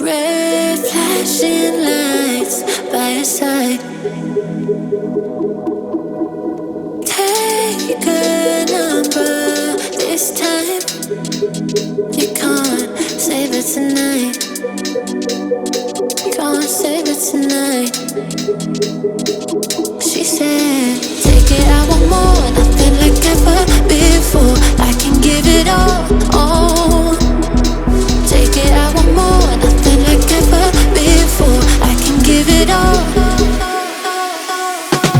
Red flashing lights by your side. Take a number this time. You can't save it tonight. Can't save it tonight. She said, take it, I want more. Nothing like ever before. I can give it all. Take it, I want more. Nothing like ever before. I can give it all.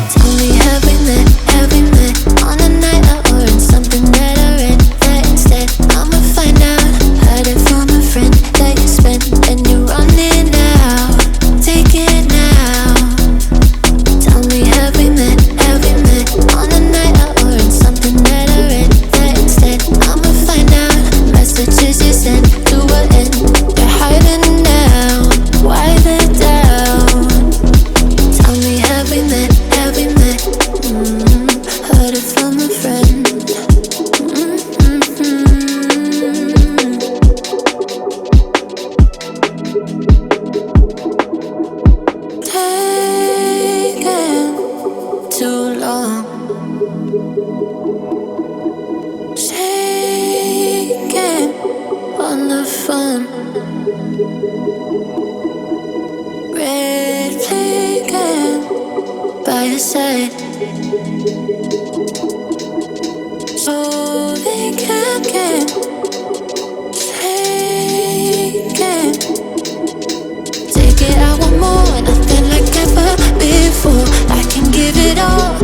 Tell me, have we met? Have we met on a night out or in something that I read? That instead, I'ma find out. Heard it from a friend that you spent and you're running out. Take it now. Tell me, have we met? Have we met on a night out or in something that I read? That instead, I'ma find out. Messages you sent to an end. You're hiding now. Why the doubt? Tell me, have we met? Have we met? Heard it from a friend. Taking too long. Shaking on the phone. Red flagging by your side. So they can't get taken. Take it, I want more. Nothing like ever before. I can give it all.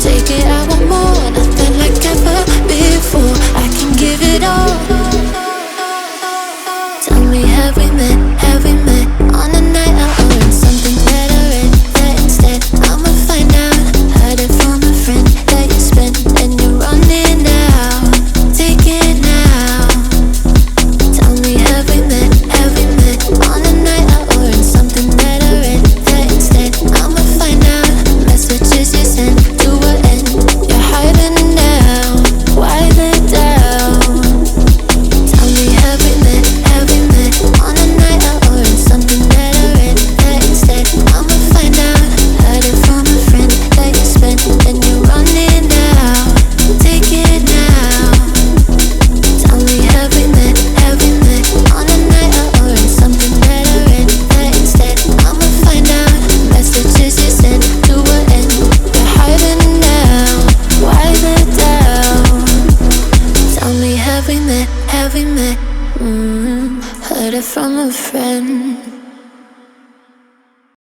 Take it, I want more. Nothing like ever before. I can give it all. Tell me, have we met? Have we met on a night out or in something that I read? That instead, I'ma find out. Heard it from a friend that you spent and you're running out. Take it now. Tell me, have we met? Have we met on a night out or in something that I read? That instead, I'ma find out. Messages you sent to an end. You're hiding now. Why the doubt? Tell me, have we met? Have we met on a night out or in something that I read? That instead, I'ma find out. Heard it from a friend that you spent and you're running out. Take it now. Tell me, have we met? Have we met on a night out or in something that I read? That instead, I'ma find out. Messages you sent to an end. You're hiding now. Why the doubt? Tell me, have we met? Have we met? Heard it from a friend.